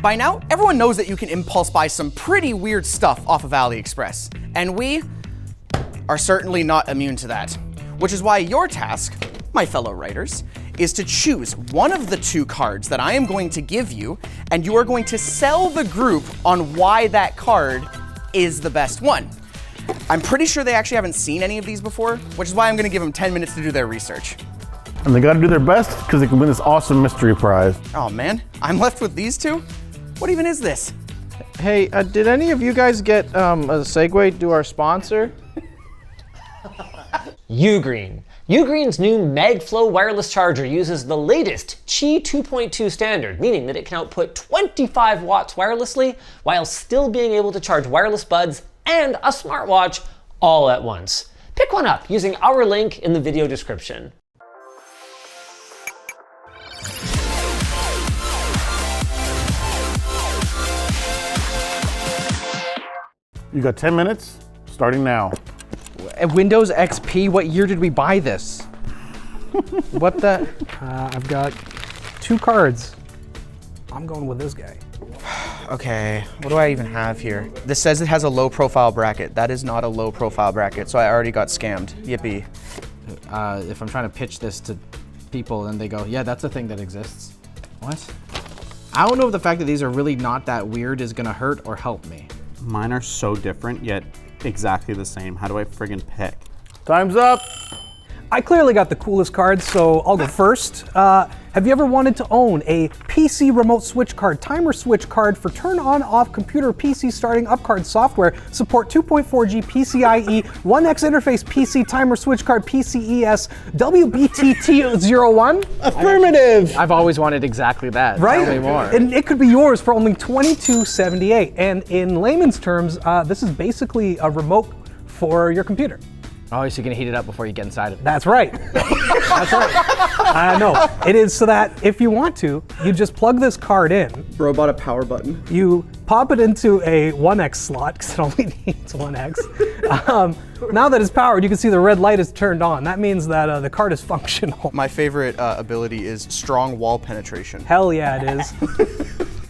By now, everyone knows that you can impulse buy some pretty weird stuff off of AliExpress, and we are certainly not immune to that. Which is why your task, my fellow writers, is to choose one of the two cards that I am going to give you, and you are going to sell the group on why that card is the best one. I'm pretty sure they actually haven't seen any of these before, which is why I'm gonna give them 10 minutes to do their research. And they gotta do their best because they can win this awesome mystery prize. Oh man, I'm left with these two? What even is this? Hey, did any of you guys get a segue to our sponsor? Ugreen. Ugreen's new MagFlow wireless charger uses the latest Qi 2.2 standard, meaning that it can output 25 watts wirelessly while still being able to charge wireless buds and a smartwatch all at once. Pick one up using our link in the video description. You got 10 minutes, starting now. Windows XP, what year did we buy this? What the? I've got 2 cards. I'm going with this guy. Okay, what do I even have here? This says it has a low profile bracket. That is not a low profile bracket, so I already got scammed. Yippee. If I'm trying to pitch this to people and they go, yeah, that's a thing that exists. What? I don't know if the fact that these are really not that weird is gonna hurt or help me. Mine are so different, yet exactly the same. How do I friggin' pick? Time's up. I clearly got the coolest cards, so I'll go first. Have you ever wanted to own a PC remote switch card, timer switch card for turn on off computer PC starting up card software, support 2.4G PCIe, 1X interface PC timer switch card PCES, WBTT01? Affirmative! I've always wanted exactly that. Right? Tell me more. And it could be yours for only $22.78. And in layman's terms, this is basically a remote for your computer. Oh, so you're gonna heat it up before you get inside of it. That's right. That's right. No, it is so that if you want to, you just plug this card in. Bro bought a power button. You pop it into a 1X slot, because it only needs 1X. Now that it's powered, you can see the red light is turned on. That means that the card is functional. My favorite ability is strong wall penetration. Hell yeah, it is.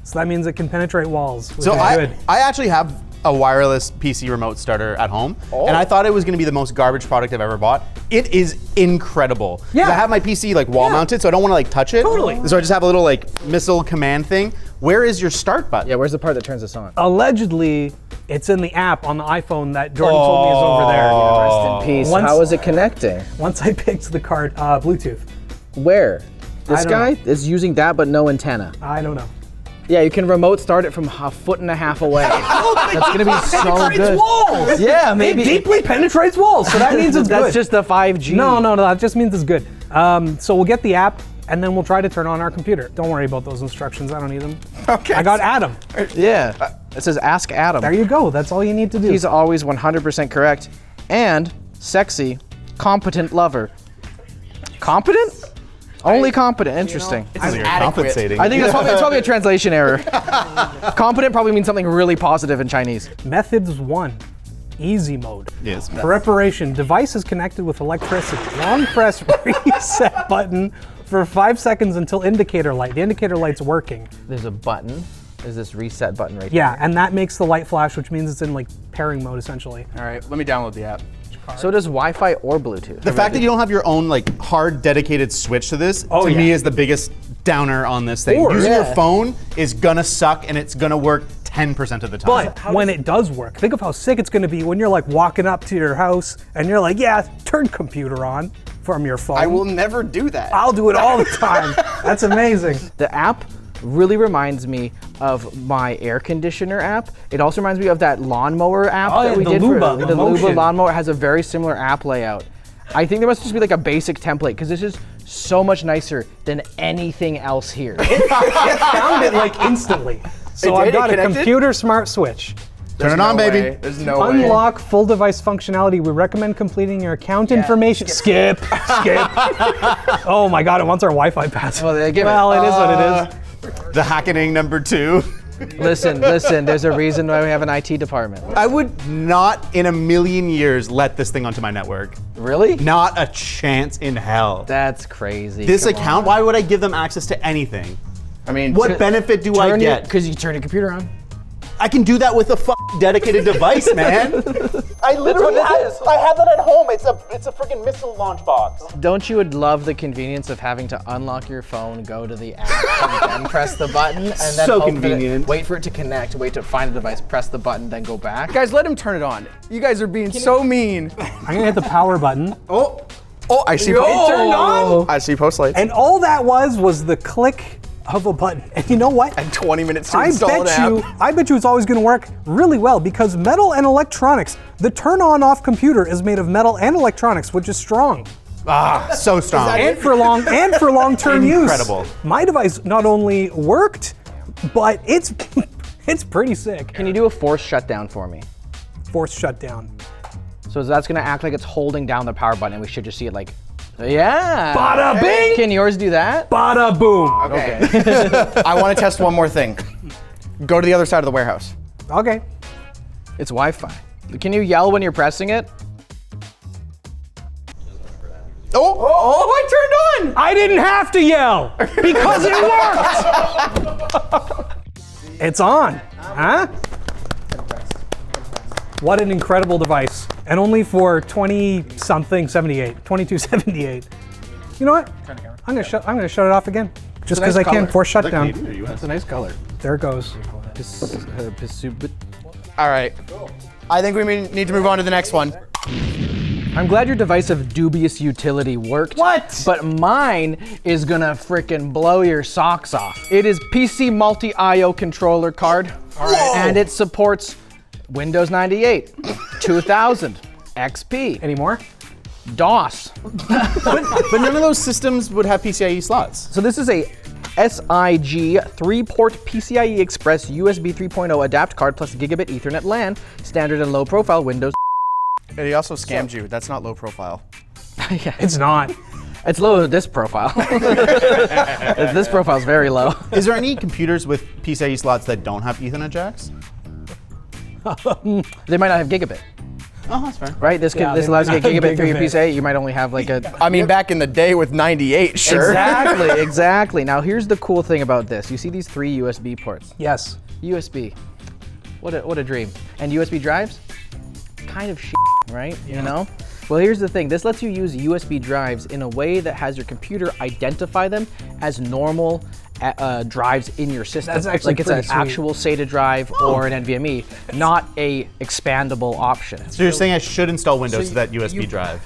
So that means it can penetrate walls, which So is I good. actually have a wireless PC remote starter at home, and I thought it was gonna be the most garbage product I've ever bought. It is incredible. 'Cause Yeah. I have my PC like wall mounted, so I don't wanna like touch it. Totally. So I just have a little like missile command thing. Where is your start button? Yeah, where's the part that turns this on? Allegedly, it's in the app on the iPhone that Jordan told me is over there. Rest in peace. Once- How is it connecting? Once I picked the card, Bluetooth. Where? This I don't guy know. is using that but no antenna. I don't know. Yeah, you can remote start it from a foot and a half away. That's gonna be so Penetrates good. walls! Yeah, maybe. It deeply penetrates walls, so that means it's good. That's just the 5G. No, that just means it's good. So we'll get the app, and then we'll try to turn on our computer. Don't worry about those instructions, I don't need them. Okay. I got Adam. Yeah. It says ask Adam. There you go, that's all you need to do. He's always 100% correct. And sexy, competent lover. Competent? Only competent, interesting. You're compensating. I think it's probably a translation error. Competent probably means something really positive in Chinese. Methods 1, easy mode. Yes. Preparation, device is connected with electricity. Long press reset button for 5 seconds until indicator light. The indicator light's working. There's a button. There's this reset button right Yeah, and that makes the light flash, which means it's in like pairing mode essentially. All right, let me download the app. there. So does Wi-Fi or Bluetooth. The fact that you don't have your own like hard dedicated switch to this, to me is the biggest downer on this thing. Using your phone is gonna suck and it's gonna work 10% of the time. But when it does work, think of how sick it's gonna be when you're like walking up to your house and you're like, yeah, turn computer on from your phone. I will never do that. I'll do it all the time. That's amazing. The app really reminds me of my air conditioner app. It also reminds me of that lawnmower app that we the did Luba, for the the Luba motion. lawnmower. It has a very similar app layout. I think there must just be like a basic template because this is so much nicer than anything else here. It found it like instantly. So I've got a computer smart switch. Turn it on, baby. There's no way. Unlock full device functionality. We recommend completing your account information. Skip. Oh my God, it wants our Wi-Fi password. Well, give it. Well, it is what it is. The hackening number 2. Listen, there's a reason why we have an IT department. I would not in a million years let this thing onto my network. Really? Not a chance in hell. That's crazy. This Come account, on. why would I give them access to anything? I mean, What benefit do I get? Because you turn your computer on. I can do that with a dedicated device, man. I literally I have that at home. It's a freaking missile launch box. Don't you would love the convenience of having to unlock your phone, go to the app, and then press the button, and then So open convenient. it, wait for it to connect, wait to find the device, press the button, then go back. guys, let him turn it on. You guys are being so mean. I'm gonna hit the power button. Oh, I see. It turned on. I see post lights. And all that was the click of a button. And you know what? And 20 minutes to install an app. I bet you it's always going to work really well because metal and electronics, the turn on off computer is made of metal and electronics, which is strong. So strong. And for long-term use. Incredible. My device not only worked, but it's pretty sick. Can you do a forced shutdown for me? Forced shutdown. So that's gonna act like it's holding down the power button, and we should just see it like, yeah. Bada bing! Can yours do that? Bada boom. Okay. I want to test one more thing. Go to the other side of the warehouse. Okay. It's Wi-Fi. Can you yell when you're pressing it? Oh, I turned on! I didn't have to yell because it worked. It's on, huh? What an incredible device. And only for 2278. You know what? I'm gonna shut it off again. Just because I can force shutdown. That's a nice color. There it goes. All right. I think we need to move on to the next one. I'm glad your device of dubious utility worked. What? But mine is gonna frickin' blow your socks off. It is PC multi-IO controller card. And it supports Windows 98, 2000, XP, Any more? DOS. But none of those systems would have PCIe slots. So this is a SIG 3-port PCIe Express USB 3.0 adapt card plus gigabit Ethernet LAN, standard and low profile Windows. And he also scammed you. That's not low profile. Yeah, It's not. it's low in this profile. This profile is very low. Is there any computers with PCIe slots that don't have Ethernet jacks? They might not have gigabit, Oh, that's fair. right? This Yeah, this they allows you to might get not gigabit through your have PCIe. You might only have like a. I mean, back in the day with 98, sure. Exactly. Now here's the cool thing about this. You see these 3 USB ports. Yes. USB. What a dream. And USB drives? Kind of shit, right? You know? Well, here's the thing. This lets you use USB drives in a way that has your computer identify them as normal drives in your system. That's actually like it's an pretty sweet. actual SATA drive or an NVMe, not a expandable option. So you're saying I should install Windows to that USB drive?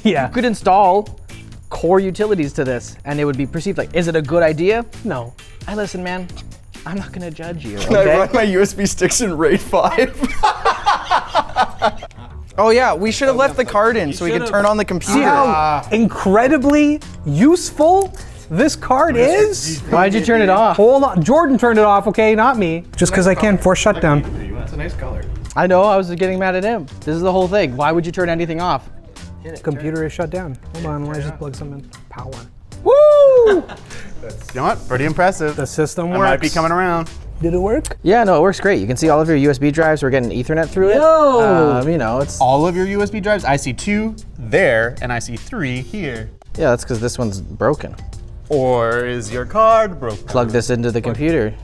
Yeah. You could install core utilities to this, and it would be perceived like, is it a good idea? No. Hey, listen, man. I'm not gonna judge you. Can I Okay? run my USB sticks in RAID 5? Oh yeah, we should have left the card in so we could turn on the computer. See how incredibly useful this card is? Why'd you turn it off? Hold on. Jordan turned it off, okay? Not me. Just because I can force shutdown. I know, I was getting mad at him. This is the whole thing. Why would you turn anything off? Computer is shut down. Hold on, let me just plug some in. Power. Woo! You know what? Pretty impressive. The system I works. might be coming around. Did it work? Yeah, no, it works great. You can see all of your USB drives. We're getting Ethernet through it. Yo! You know, it's All of your USB drives, I see 2 there, and I see 3 here. yeah. That's because this one's broken. Or is your card broken? Plug this into the computer.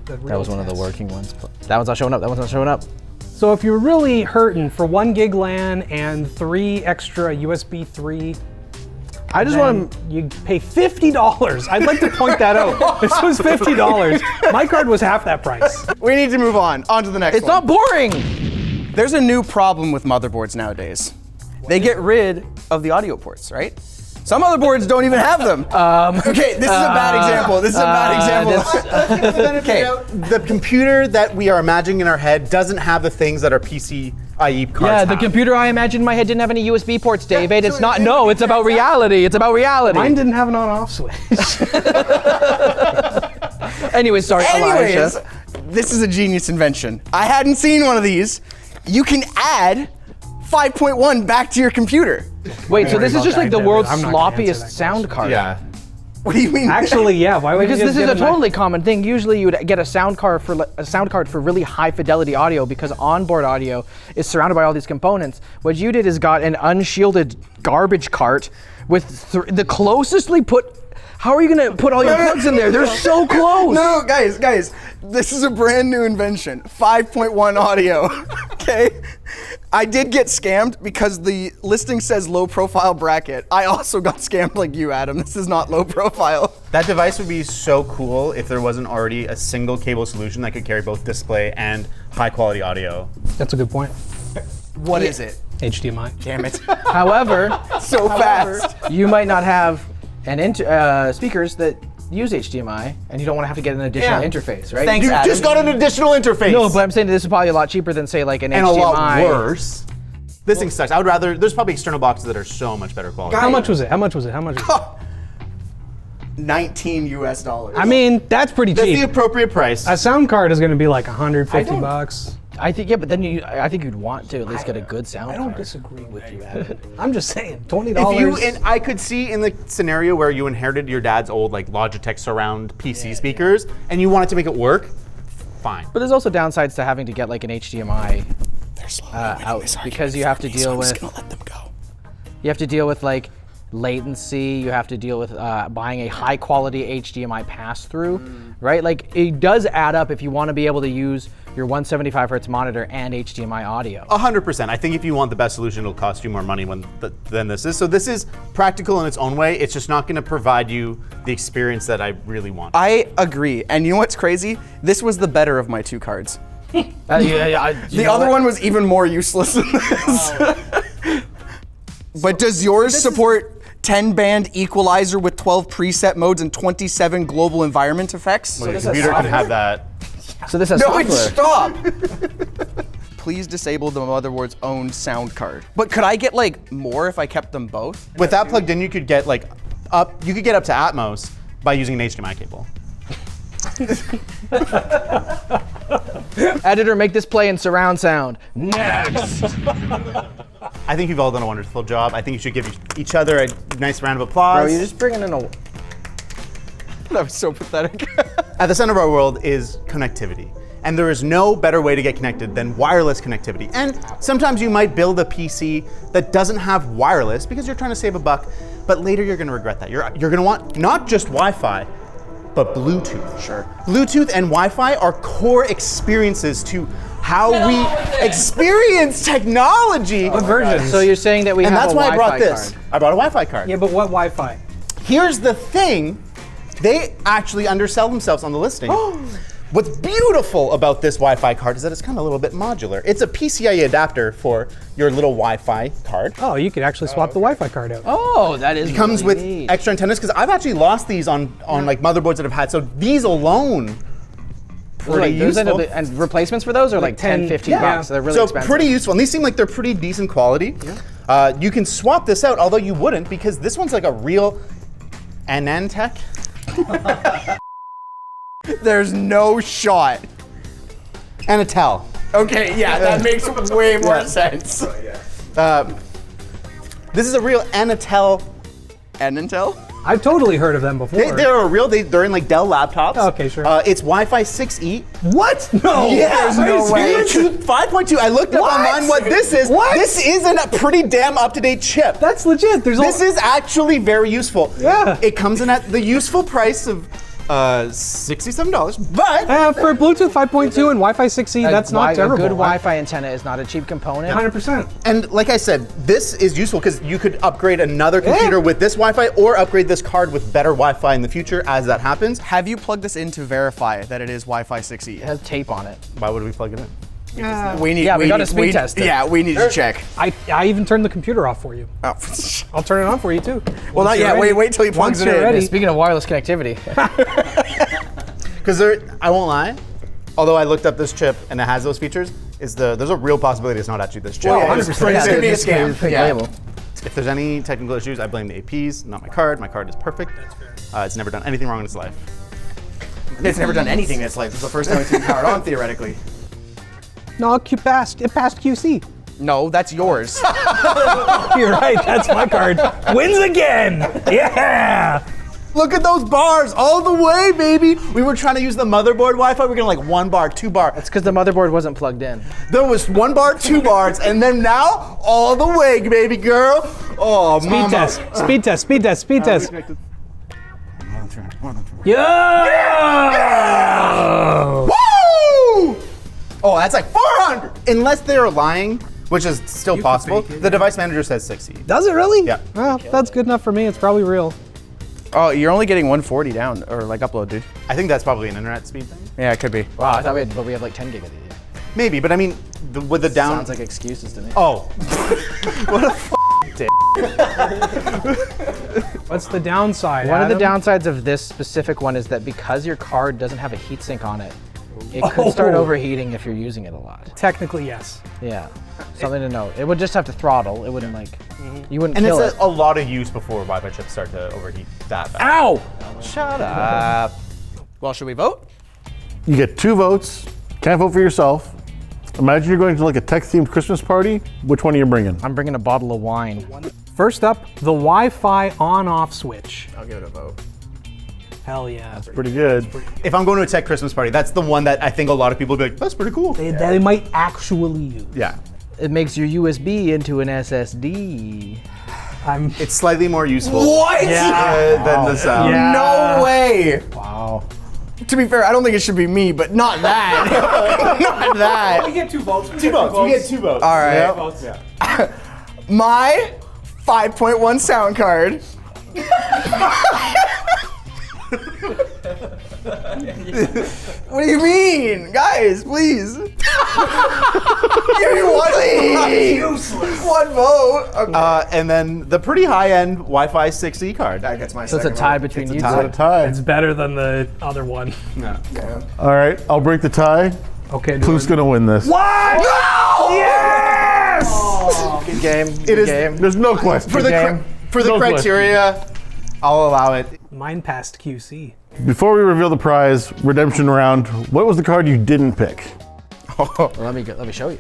That was one of the working ones. That one's not showing up. That one's not showing up. So if you're really hurting for 1 gig LAN and 3 extra USB 3, I just then want to. you pay $50. I'd like to point that out. This was $50. My card was half that price. We need to move on to the next It's one. not boring. There's a new problem with motherboards nowadays. They get rid of the audio ports, right? Some motherboards don't even have them. Okay, this is a bad example. This is a bad example. Okay. The computer that we are imagining in our head doesn't have the things that our PCIe cards Yeah, the have. computer I imagined in my head didn't have any USB ports, David. so It's not. it- No, it's about reality. It's about reality. Mine didn't have an on-off switch. Anyways, sorry, Anyways, Elijah. this is a genius invention. I hadn't seen one of these. You can add 5.1 back to your computer. Wait, so this is just like the David. world's I'm not gonna answer sloppiest that sound card. Yeah. What do you mean? Actually, yeah. Why would Because you this just is a get totally common thing. Usually you would get a sound card for really high fidelity audio because onboard audio is surrounded by all these components. What you did is got an unshielded garbage cart with the closestly put. How are you gonna put all your plugs in there? They're so close. No, guys, this is a brand new invention. 5.1 audio. Okay? I did get scammed because the listing says low profile bracket. I also got scammed like you, Adam. This is not low profile. That device would be so cool if there wasn't already a single cable solution that could carry both display and high quality audio. That's a good point. What is it? HDMI. Damn it. However, So fast. you might not have speakers that use HDMI, and you don't want to have to get an additional interface, right? Thanks, You Adam. just got an additional interface. No, but I'm saying this is probably a lot cheaper than say like an and HDMI. a lot worse. This thing sucks. I would rather. There's probably external boxes that are so much better quality. How much was it? How much was it? $19 US. I mean, that's pretty That's cheap. the appropriate price. A sound card is going to be like 150 bucks. I think but then I think you'd want to at least get a good sound. I don't card. disagree with you, Adam. I'm just saying, $20. If you and I could see in the scenario where you inherited your dad's old like Logitech surround PC speakers and you wanted to make it work, fine. But there's also downsides to having to get like an HDMI out because you have to deal with. Gonna let them go. You have to deal with like latency. You have to deal with buying a high quality HDMI pass through, right? Like it does add up if you want to be able to use your 175 hertz monitor and HDMI audio. 100%. I think if you want the best solution, it'll cost you more money than this is. So this is practical in its own way. It's just not going to provide you the experience that I really want. I agree. And you know what's crazy? This was the better of my two cards. The other one was even more useless than this. But does yours support 10-band equalizer with 12 preset modes and 27 global environment effects? The computer can have that. So this has No, software. wait, stop! Please disable the motherboard's own sound card. But could I get like more if I kept them both? With that plugged in, you could get like up to Atmos by using an HDMI cable. Editor, make this play in surround sound. Next. I think you've all done a wonderful job. I think you should give each other a nice round of applause. Bro, you're just bringing in a. That was so pathetic. At the center of our world is connectivity. And there is no better way to get connected than wireless connectivity. And sometimes you might build a PC that doesn't have wireless because you're trying to save a buck, but later you're gonna regret that. You're gonna want not just Wi-Fi, but Bluetooth. Sure. Bluetooth and Wi-Fi are core experiences to how we experience technology. What version? So you're saying that we And have that's a why I brought Wi-Fi this. card. I brought a Wi-Fi card. Yeah, but what Wi-Fi? Here's the thing, they actually undersell themselves on the listing. What's beautiful about this Wi-Fi card is that it's kind of a little bit modular. It's a PCIe adapter for your little Wi-Fi card. Oh, you could actually swap the Wi-Fi card out. Oh, that is. It comes really with neat. extra antennas because I've actually lost these on like motherboards that I've had. So these alone, pretty Those end up- useful. and replacements for those are like 10, 15 yeah. bucks. They're really So expensive. pretty useful, and these seem like they're pretty decent quality. You can swap this out, although you wouldn't because this one's like a real Anantech. There's no shot. Anatel. Okay, yeah, that makes way more sense. This is a real Anatel. And Intel? I've totally heard of them before. They're a real. They're in like Dell laptops. Okay, sure. It's Wi-Fi 6E. What? No. Yeah, there's no way. 5.2. I looked up online what this is. What? This is a pretty damn up-to-date chip. That's legit. This is actually very useful. Yeah. It comes in at the useful price of $67, but for Bluetooth 5.2 and Wi-Fi 6E, that's not terrible. A good Wi-Fi antenna is not a cheap component. 100%. and like I said, this is useful because you could upgrade another computer with this Wi-Fi or upgrade this card with better Wi-Fi in the future as that happens. Have you plugged this in to verify that it is Wi-Fi 6E? It has tape on it. Why would we plug it in? We need. Yeah, we gotta need- speed test it. Yeah, we need to check. I even turned the computer off for you. Oh. I'll turn it on for you too. Well, not yet. Wait till he plugs Once it you're in. ready. Speaking of wireless connectivity, Because I won't lie, although I looked up this chip and it has those features, there's a real possibility it's not actually this chip. Well, It 100%. is pretty It's sick. gonna be a scam. Pretty Yeah. label. If there's any technical issues, I blame the APs, not my card. My card is perfect. It's never done anything wrong in its life. It's never done anything in its life. It's the first time it's been powered on, theoretically. No, it passed QC. No, that's yours. You're right. That's my card. Wins again. Yeah. Look at those bars all the way, baby. We were trying to use the motherboard Wi-Fi. We're getting like 1 bar, 2 bar. It's because the motherboard wasn't plugged in. There was 1 bar, 2 bars, and then now all the way, baby girl. Oh, Speed test. Speed test. Speed test. Speed test. Yeah! Woo! Oh, that's like 400. Unless they're lying, which is still possible. The device manager says 60. Does it really? Yeah. Well, that's good enough for me. It's probably real. Oh, you're only getting 140 down, or like upload, dude. I think that's probably an internet speed thing. Yeah, it could be. Wow, I thought we have like 10 gig of these. Maybe, but I mean, with the down. Sounds like excuses to me. Oh. What a dick. What's the downside? One of the Adam? downsides of this specific one is that because your card doesn't have a heatsink on it, it could start overheating if you're using it a lot. Technically, yes. Yeah, something to note. It would just have to throttle. It wouldn't like, you wouldn't And kill it's it. a lot of use before Wi-Fi chips start to overheat that fast. Ow! Shut up. Well, should we vote? You get 2 votes. Can't vote for yourself. Imagine you're going to like a tech-themed Christmas party. Which one are you bringing? I'm bringing a bottle of wine. First up, the Wi-Fi on-off switch. I'll give it a vote. Hell yeah. Pretty good. If I'm going to a tech Christmas party, that's the one that I think a lot of people will be like, that's pretty cool. They might actually use. Yeah. It makes your USB into an SSD. It's slightly more useful. What? Than the sound. Yeah. No way. Wow. To be fair, I don't think it should be me, but not that. Not that. get 2 votes. 2 votes. We get 2 votes. All right. Yep. My 5.1 sound card. What do you mean? Guys, please. Give me one. Useless. One vote. Okay. And then the pretty high-end Wi-Fi 6E card. That gets my So it's a second tie vote. between It's a you tie. two. Got a tie. It's better than the other one. All right, I'll break the tie. Okay. Who's gonna win this? What? No! Yes! Good game. It Good is- game. There's no question. For the game. for the criteria, I'll allow it. Mine passed QC. Before we reveal the prize, redemption round, what was the card you didn't pick? Let me show you.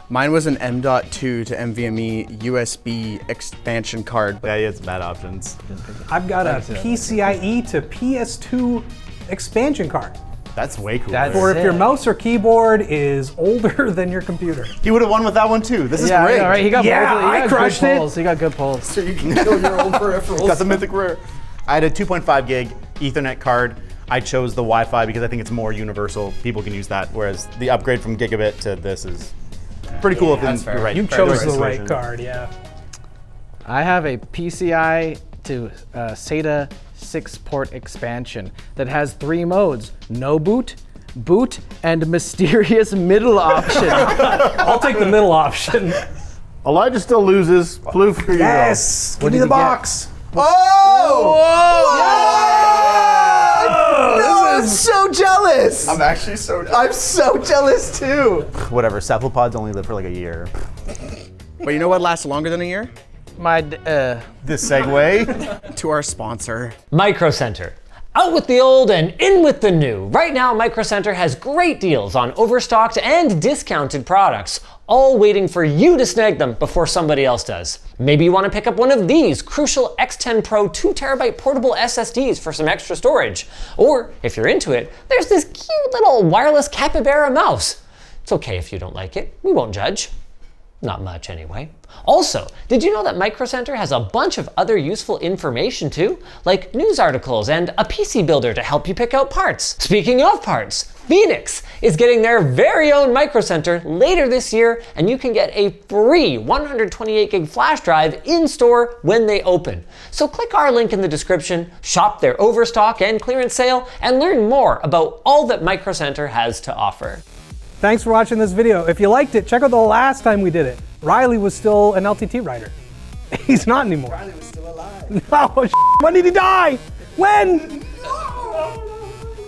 Mine was an M.2 to NVMe USB expansion card. Yeah, it's bad options. I've got a PCIe to PS2 expansion card. That's way cool. That's- For if your Sick. mouse or keyboard is older than your computer. He would have won with that one too. This is Yeah, great. all right. He got Yeah, both of- he I got crushed good it. polls. He got good polls. So you can kill your own peripherals. Got the mythic rare. I had a 2.5 gig Ethernet card. I chose the Wi-Fi because I think it's more universal. People can use that, whereas the upgrade from gigabit to this is pretty cool. If that's you're fair. right. You right chose the situation. right card, yeah. I have a PCI to SATA 6-port expansion that has 3 modes: no boot, boot, and mysterious middle option. I'll take the middle option. Elijah still loses. Plouffe, here you go. Yes! Give me did the you get? box. Oh! No, I'm so jealous. I'm actually I'm so jealous too. Whatever. Cephalopods only live for like a year. But you know what lasts longer than a year? This segue. To our sponsor. Micro Center. Out with the old and in with the new. Right now, Micro Center has great deals on overstocked and discounted products, all waiting for you to snag them before somebody else does. Maybe you want to pick up one of these Crucial X10 Pro 2TB portable SSDs for some extra storage. Or, if you're into it, there's this cute little wireless capybara mouse. It's okay if you don't like it. We won't judge. Not much, anyway. Also, did you know that Micro Center has a bunch of other useful information too? Like news articles and a PC builder to help you pick out parts. Speaking of parts, Phoenix is getting their very own Micro Center later this year, and you can get a free 128 gig flash drive in store when they open. So click our link in the description, shop their overstock and clearance sale, and learn more about all that Micro Center has to offer. Thanks for watching this video. If you liked it, check out the last time we did it. Riley was still an LTT writer. He's not anymore. Riley was still alive. Oh, when did he die? When?